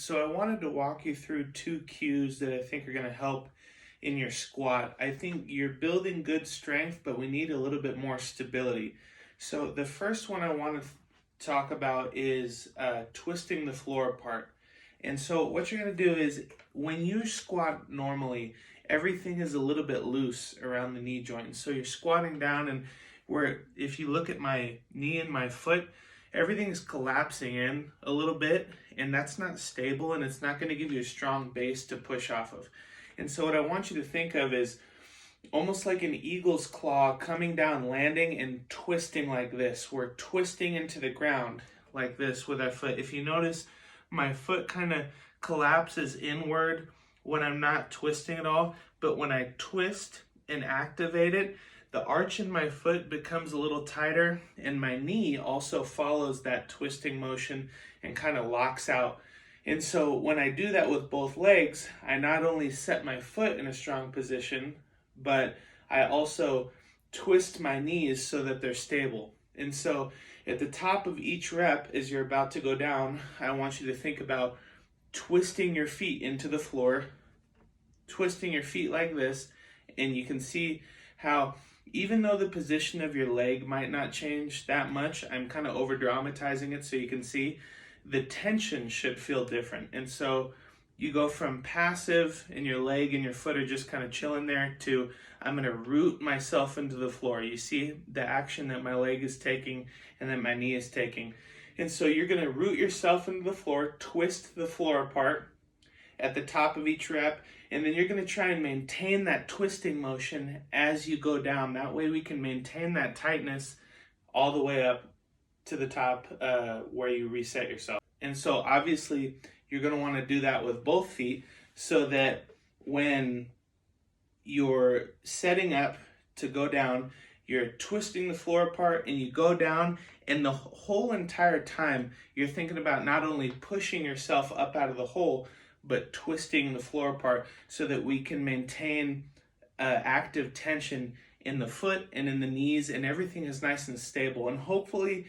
So I wanted to walk you through two cues that I think are going to help in your squat. I think you're building good strength, but we need a little bit more stability. So the first one I want to talk about is twisting the floor apart. And so what you're going to do is when you squat normally, everything is a little bit loose around the knee joint. So you're squatting down, and where if you look at my knee and my foot, everything's collapsing in a little bit, and that's not stable, and it's not going to give you a strong base to push off of. And so what I want you to think of is almost like an eagle's claw coming down, landing and twisting like this. We're twisting into the ground like this with our foot. If you notice, my foot kind of collapses inward when I'm not twisting at all, but when I twist and activate it, the arch in my foot becomes a little tighter, and my knee also follows that twisting motion and kind of locks out. And so when I do that with both legs, I not only set my foot in a strong position, but I also twist my knees so that they're stable. And so at the top of each rep, as you're about to go down, I want you to think about twisting your feet into the floor, twisting your feet like this, and you can see how even though the position of your leg might not change that much, I'm kind of over dramatizing it so you can see, the tension should feel different. And so you go from passive and your leg and your foot are just kind of chilling there to I'm going to root myself into the floor. You see the action that my leg is taking and that my knee is taking. And so you're going to root yourself into the floor, twist the floor apart at the top of each rep, and then you're going to try and maintain that twisting motion as you go down. That way we can maintain that tightness all the way up to the top where you reset yourself. And so obviously you're going to want to do that with both feet so that when you're setting up to go down, you're twisting the floor apart and you go down, and the whole entire time you're thinking about not only pushing yourself up out of the hole, but twisting the floor apart so that we can maintain active tension in the foot and in the knees, and everything is nice and stable. And hopefully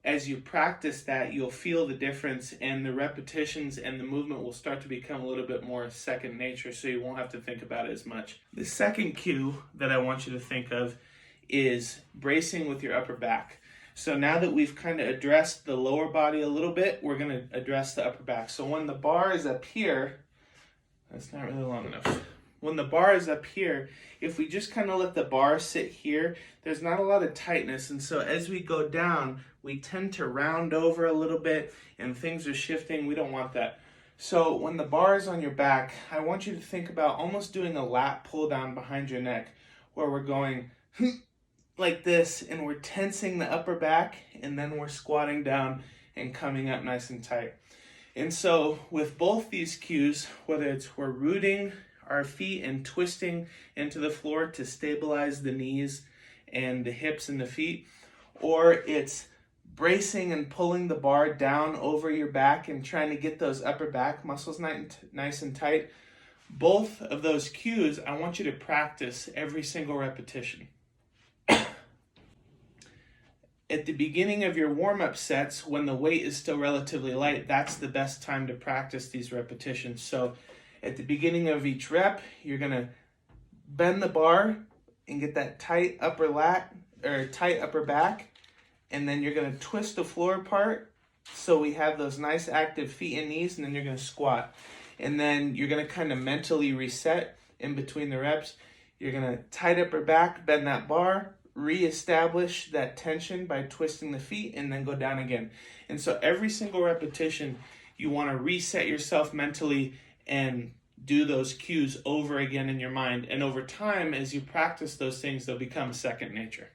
as you practice that, you'll feel the difference, and the repetitions and the movement will start to become a little bit more second nature, so you won't have to think about it as much. The second cue that I want you to think of is bracing with your upper back. So now that we've kind of addressed the lower body a little bit, we're going to address the upper back. So when the bar is up here, that's not really long enough. When the bar is up here, if we just kind of let the bar sit here, there's not a lot of tightness. And so as we go down, we tend to round over a little bit and things are shifting. We don't want that. So when the bar is on your back, I want you to think about almost doing a lat pull down behind your neck, where we're going like this, and we're tensing the upper back, and then we're squatting down and coming up nice and tight. And so with both these cues, whether it's we're rooting our feet and twisting into the floor to stabilize the knees and the hips and the feet, or it's bracing and pulling the bar down over your back and trying to get those upper back muscles nice and tight, both of those cues, I want you to practice every single repetition. At the beginning of your warm-up sets, when the weight is still relatively light, that's the best time to practice these repetitions. So at the beginning of each rep, you're going to bend the bar and get that tight upper lat or tight upper back, and then you're going to twist the floor apart so we have those nice active feet and knees, and then you're going to squat. And then you're going to kind of mentally reset in between the reps. You're going to tight upper back, bend that bar, reestablish that tension by twisting the feet, and then go down again. And so every single repetition, you want to reset yourself mentally and do those cues over again in your mind. And over time, as you practice those things, they'll become second nature.